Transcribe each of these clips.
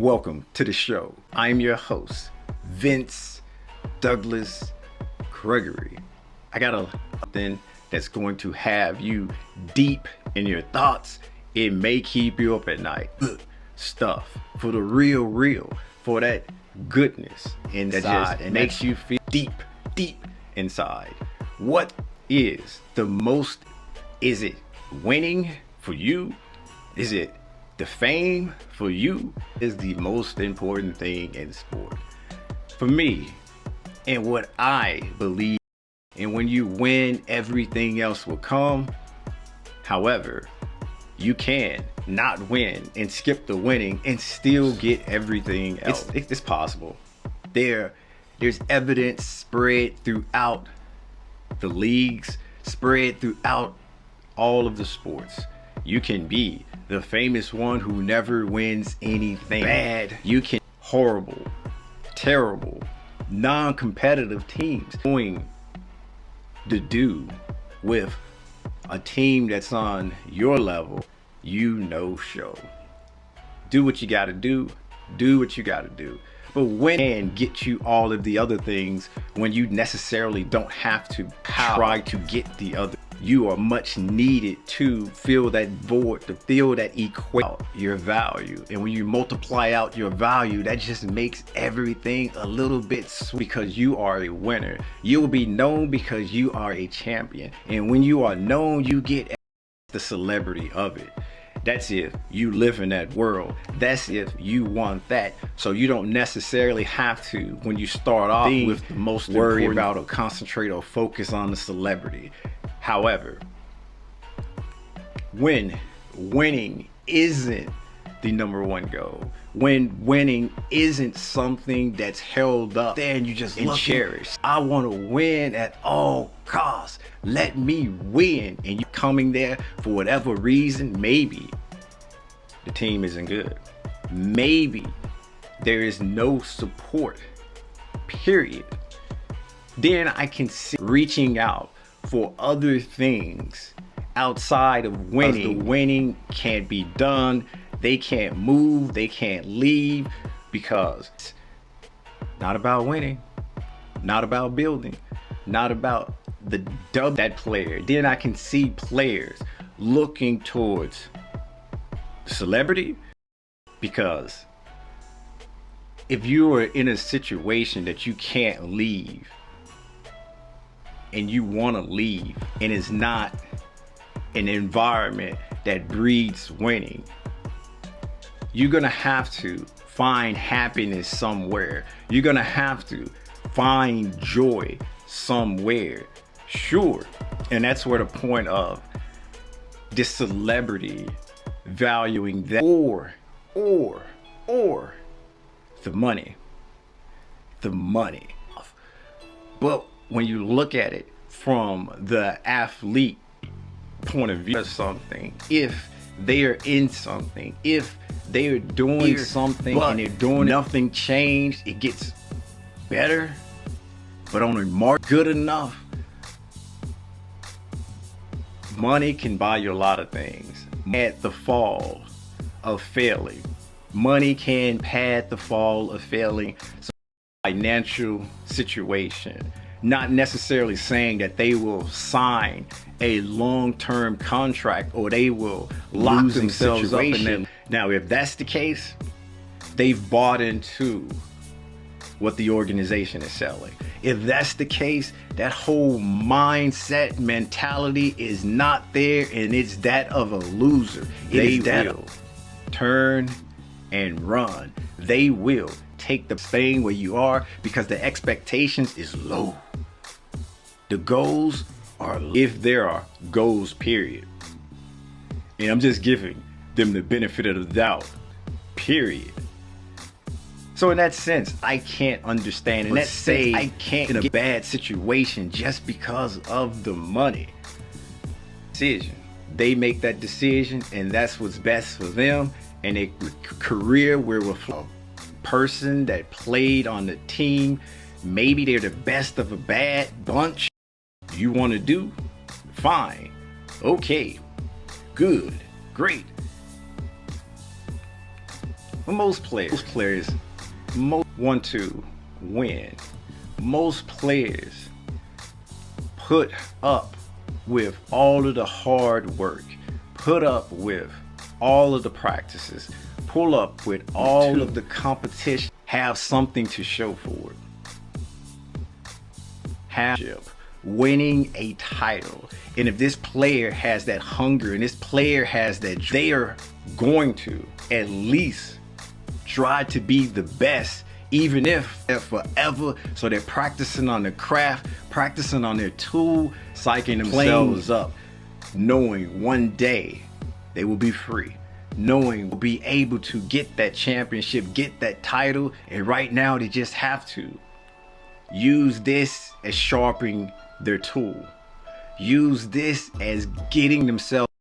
Welcome to the show. I'm your host, Vince Douglas Gregory. I got something that's going to have you deep in your thoughts. It may keep you up at night. Good stuff for the real, for that goodness inside, and makes you feel deep inside. What is the most? Is it winning for you? Is it the fame for you? Is the most important thing in sport for me, and what I believe. And when you win, everything else will come. However, you can not win and skip the winning and still get everything else. It's possible. There's evidence spread throughout the leagues, spread throughout all of the sports. You can be the famous one who never wins anything bad. You can horrible, terrible, non-competitive teams going to do with a team that's on your level. Show. Do what you gotta do. Do what you gotta do. But when and get you all of the other things when you necessarily don't have to try to get the other. You are much needed to fill that void, to fill that equate your value. And when you multiply out your value, that just makes everything a little bit sweet, because you are a winner. You will be known because you are a champion. And when you are known, you get the celebrity of it. That's if you live in that world. That's if you want that. So you don't necessarily have to, when you start off with the most worry about or concentrate or focus on the celebrity. However, when winning isn't the number one goal, when winning isn't something that's held up there and you just cherish, I want to win at all costs. Let me win. And you coming there for whatever reason, maybe the team isn't good. Maybe there is no support, period. Then I can see reaching out for other things outside of winning. The winning can't be done. They can't move. They can't leave, because it's not about winning, not about building, not about the dub that player. Then I can see players looking towards celebrity, because if you are in a situation that you can't leave and you want to leave, and it's not an environment that breeds winning, you're gonna have to find happiness somewhere. You're gonna have to find joy somewhere. Sure. And that's where the point of this celebrity valuing that, or the money. But when you look at it from the athlete point of view, something, if they are in something, if they are doing something and they're doing nothing changed, it gets better, but on a mark good enough, money can buy you a lot of things. At the fall of failing, money can pad the fall of failing. So financial situation, not necessarily saying that they will sign a long-term contract or they will lock themselves up in them. Now, if that's the case, they've bought into what the organization is selling. If that's the case, that whole mindset mentality is not there, and it's that of a loser. They will turn and run. They will take the thing where you are, because the expectations is low. The goals are, if there are goals, period. And I'm just giving them the benefit of the doubt, period. So in that sense, I can't understand. And let's say I can't in a bad situation just because of the money. Decision. They make that decision, and that's what's best for them and a career where with a person that played on the team, maybe they're the best of a bad bunch. You want to do? Fine. Okay. Good. Great. Most players want to win. Most players put up with all of the hard work, put up with all of the practices, pull up with all of the competition, have something to show for it. Winning a title. And if this player has that hunger and this player has that, they are going to at least try to be the best, even if forever. So they're practicing on their craft, practicing on their tool, psyching themselves up, knowing one day they will be free, knowing will be able to get that championship, get that title. And right now they just have to use this as sharpening their tool. Use this as getting themselves,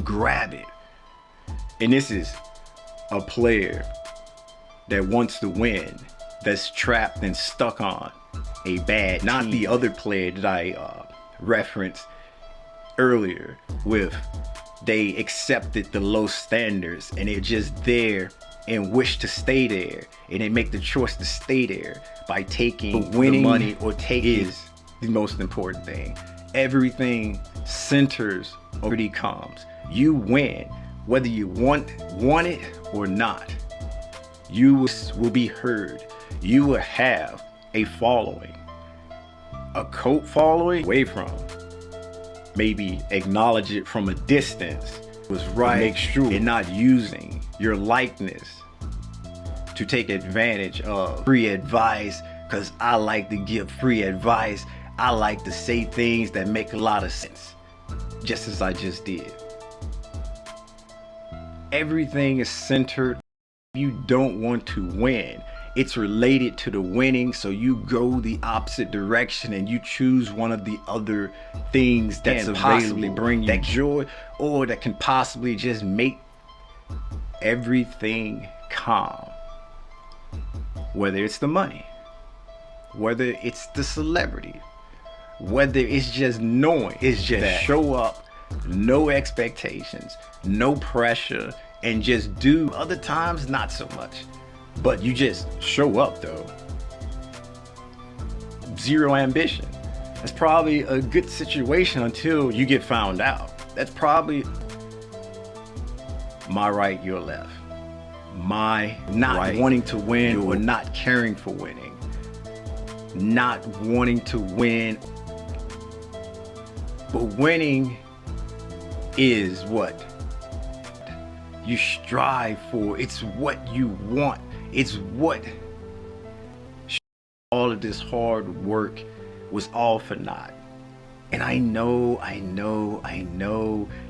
grab it. And this is a player that wants to win, that's trapped and stuck on a bad, not the other player that I referenced earlier with they accepted the low standards and they're just there and wish to stay there, and they make the choice to stay there by taking winning the money or taking is the most important thing. Everything centers over the comes. You win whether you want it or not. You will be heard. You will have a following, a cult following away from. Maybe acknowledge it from a distance. Was right. Make sure you're not using your likeness to take advantage of free advice, because I like to give free advice. I like to say things that make a lot of sense, just as I just did. Everything is centered. You don't want to win. It's related to the winning, so you go the opposite direction and you choose one of the other things that's possibly bring you that joy, or that can possibly just make everything calm. Whether it's the money, whether it's the celebrity, whether it's just knowing, it's just that. Show up, no expectations, no pressure, and just do. Other times, not so much. But you just show up though. Zero ambition. That's probably a good situation until you get found out. That's probably my right, your left. My not right, wanting to win or not caring for winning. Not wanting to win. But winning is what you strive for. It's what you want. It's what all of this hard work was all for naught. And I know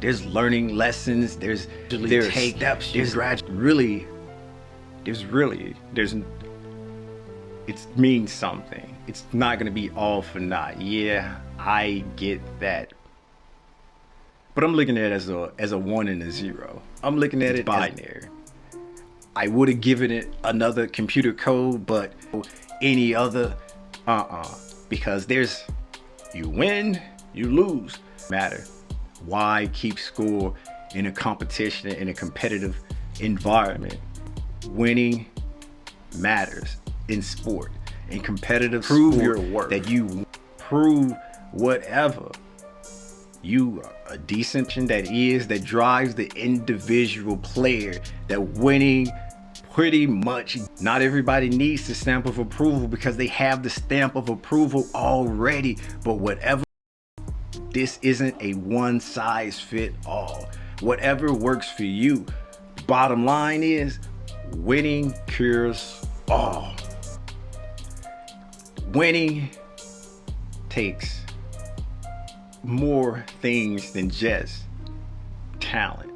there's learning lessons, there's steps, it means something. It's not gonna be all for naught. Yeah, I get that. But I'm looking at it as a 1 and a 0. I'm looking at it binary. I would have given it another computer code, but any other, because there's, you win, you lose. Matter. Why keep score in a competition, in a competitive environment? Winning matters in sport, in competitive prove sport, your worth. That you prove whatever you are a decent that drives the individual player. That winning pretty much, not everybody needs the stamp of approval because they have the stamp of approval already. But whatever, this isn't a one size fit all. Whatever works for you. Bottom line is, winning cures all. Winning takes more things than just talent.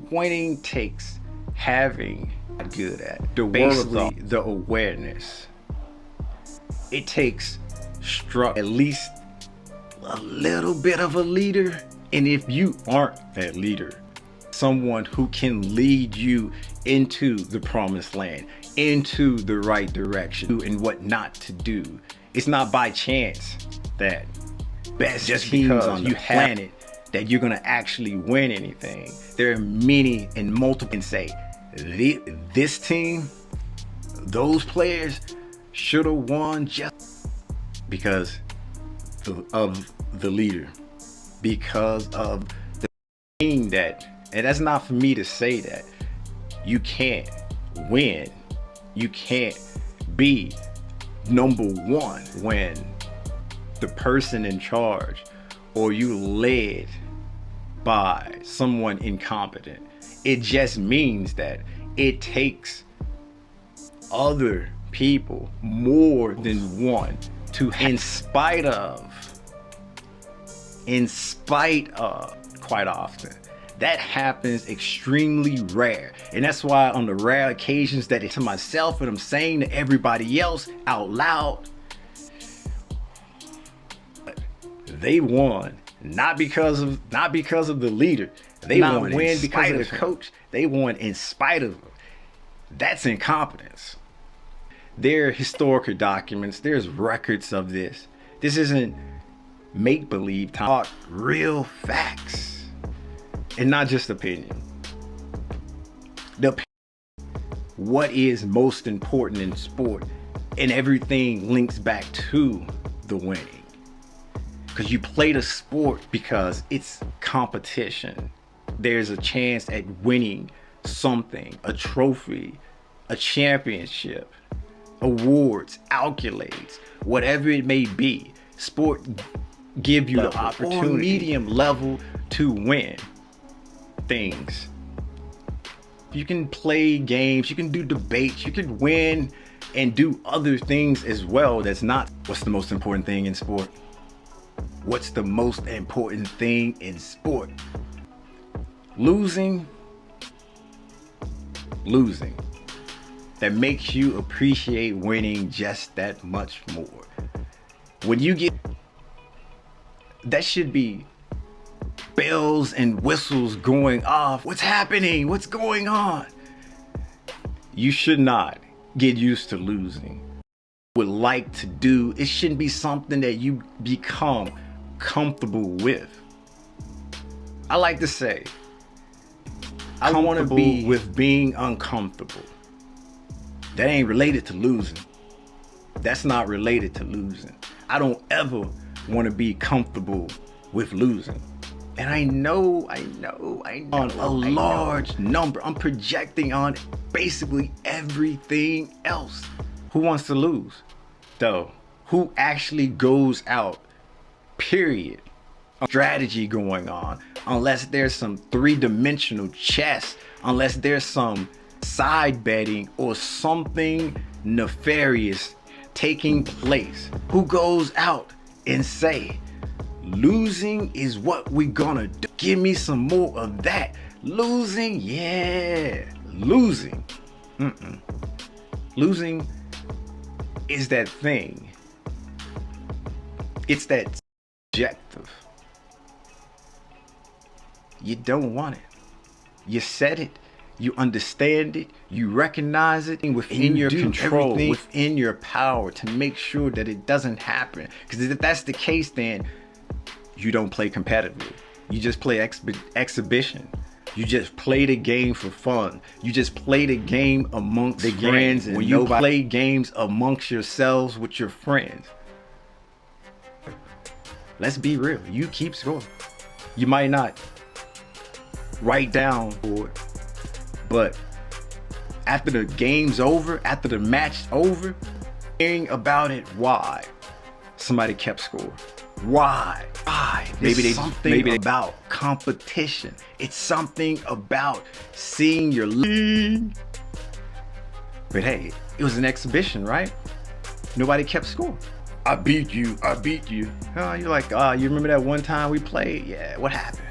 Winning takes having good at basically the awareness. It takes at least a little bit of a leader, and if you aren't that leader, someone who can lead you into the promised land, into the right direction, and what not to do. It's not by chance that best just because on the planet that you're gonna actually win anything. There are many and multiple can say this team, those players should have won just because of the leader, because of the thing that, and that's not for me to say that you can't win, you can't be number one when the person in charge or you led by someone incompetent. It just means that it takes other people more than one to, in spite of, quite often, that happens extremely rare. And that's why on the rare occasions that it's to myself and I'm saying to everybody else out loud, they won not because of the leader. They won in spite of the coach. They won in spite of him. That's incompetence. There are historical documents. There's records of this. This isn't make-believe talk. Real facts, and not just opinion. What is most important in sport, and everything links back to the winning. Because you play the sport because it's competition. There's a chance at winning something, a trophy, a championship, awards, accolades, whatever it may be. Sport give you the opportunity, or medium level, to win things. You can play games, you can do debates, you can win and do other things as well. That's not what's the most important thing in sport. What's the most important thing in sport? Losing. That makes you appreciate winning just that much more. When you get, that should be bells and whistles going off. What's happening? What's going on? You should not get used to losing. Would like to do, it shouldn't be something that you become comfortable with. I like to say, I want to be with being uncomfortable. That ain't related to losing. That's not related to losing. I don't ever want to be comfortable with losing. And I know on a large number, I'm projecting on basically everything else. Who wants to lose, though? Who actually goes out, period? Strategy going on, unless there's some three-dimensional chess, unless there's some side betting or something nefarious taking place. Who goes out and say, losing is what we're gonna do? Give me some more of that. Losing, yeah, losing. Losing is that thing. It's that objective. You don't want it. You said it. You understand it. You recognize it within your control, within your power to make sure that it doesn't happen. Because if that's the case, then you don't play competitively. You just play exhibition. You just play the game for fun. You just play the game amongst the friends. And when you play games amongst yourselves with your friends, let's be real. You keep scoring. You might not write down for it, but after the game's over, after the match's over, hearing about it, why somebody kept score. Why? Maybe about competition. It's something about seeing your league. But hey, it was an exhibition, right? Nobody kept score. I beat you. You're like, you remember that one time we played? Yeah, what happened?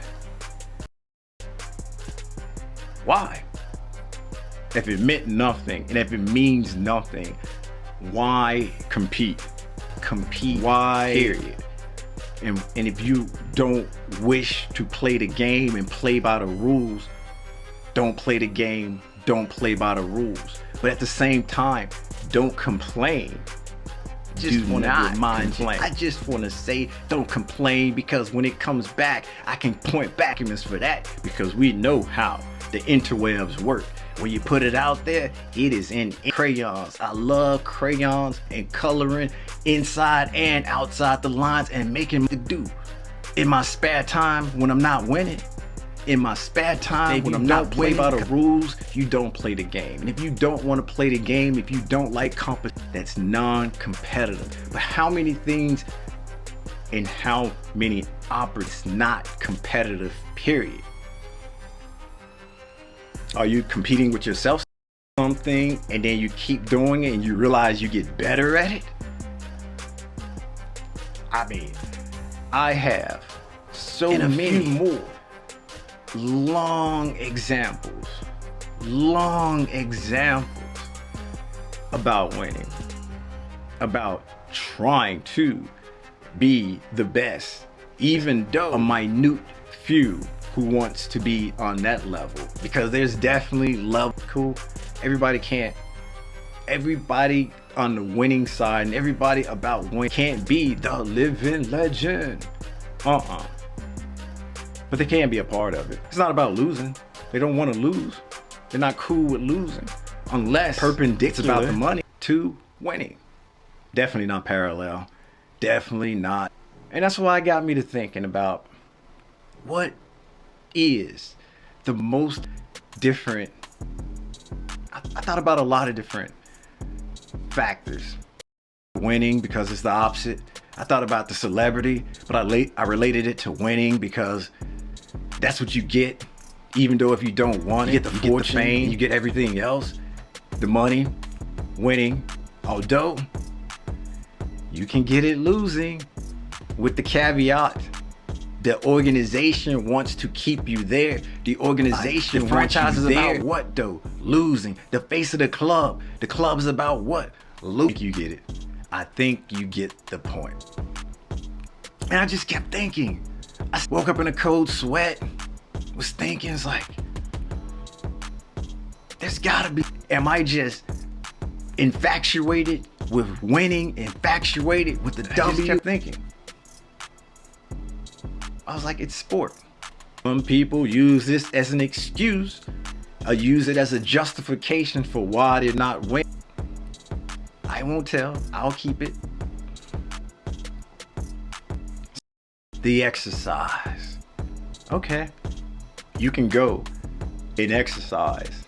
Why? If it meant nothing, and if it means nothing, why compete? Why? Period. And if you don't wish to play the game and play by the rules, don't play the game, don't play by the rules. But at the same time, don't complain just want to mind you. I just want to say, don't complain, because when it comes back, I can point back at us for that, because we know how the interwebs work. When you put it out there, it is in crayons. I love crayons and coloring inside and outside the lines and making them do. In my spare time when I'm not winning, in my spare time when I'm not playing by the rules, you don't play the game. And if you don't want to play the game, if you don't like competition, that's non-competitive. But how many things and how many operas not competitive, period? Are you competing with yourself something and then you keep doing it and you realize you get better at it? I mean, I have so many more long examples about winning, about trying to be the best, even though a minute few who wants to be on that level, because there's definitely level. Cool, everybody on the winning side and everybody about win can't be the living legend. But they can be a part of it. It's not about losing. They don't want to lose. They're not cool with losing, unless perpendicular. It's about the money to winning. Definitely not parallel. Definitely not. And that's why it got me to thinking about what is the most different. I thought about a lot of different factors. Winning, because it's the opposite. I thought about the celebrity, but I related it to winning because that's what you get. Even though if you don't want it, you get the fortune, the fame, you get everything else, the money, winning. Although you can get it losing, with the caveat, the organization wants to keep you there. The organization, the franchise is about what though? Losing. The face of the club. The club is about what? Losing. You get it. I think you get the point. And I just kept thinking. I woke up in a cold sweat. Was thinking, it's like, there's gotta be. Am I just infatuated with winning? Infatuated with the W? I just kept thinking. I was like, it's sport. Some people use this as an excuse, or use it as a justification for why they're not winning. I won't tell. I'll keep it. The exercise. Okay. You can go and exercise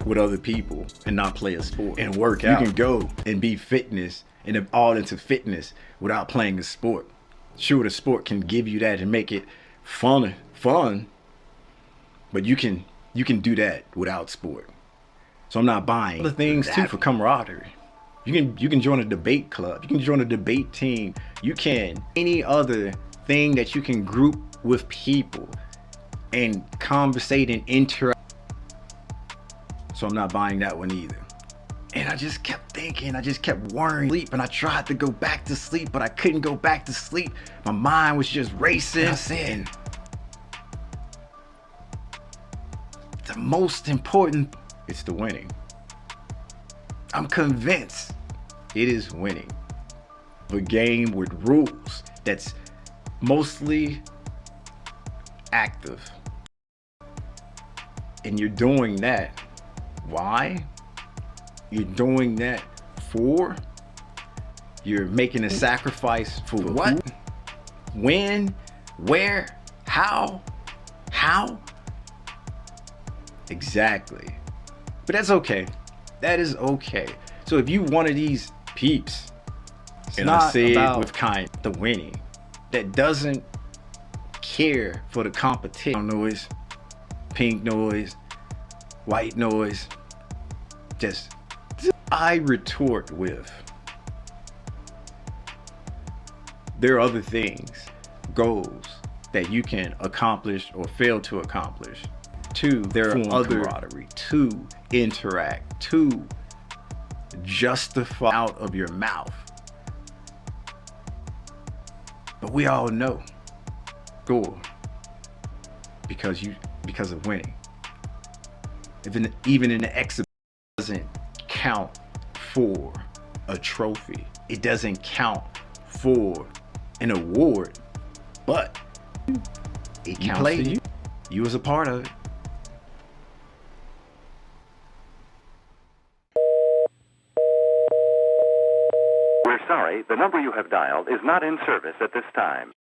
with other people and not play a sport and work out. You can go and be fitness and all into fitness without playing a sport. Sure, the sport can give you that and make it fun, but you can do that without sport. So I'm not buying other things too for camaraderie. You can join a debate club. You can join a debate team. You can any other thing that you can group with people and conversate and interact. So I'm not buying that one either. And I just kept thinking, I just kept worrying, sleep, and I tried to go back to sleep, but I couldn't go back to sleep. My mind was just racing. I said, the most important is the winning. I'm convinced it is winning. A game with rules that's mostly active. And you're doing that. Why? You're doing that for? You're making a sacrifice for what? When? Where? How? How? Exactly. But that's okay. That is okay. So if you one of these peeps, and I say it with kind, the winning, that doesn't care for the competition, noise, pink noise, white noise, just I retort with, there are other things, goals that you can accomplish or fail to accomplish. Two, there are other camaraderie. Two, interact. Two, justify out of your mouth. But we all know, score because of winning. Even in the exhibition doesn't count for a trophy. It doesn't count for an award, but it counts for you. You was a part of it. We're sorry, the number you have dialed is not in service at this time.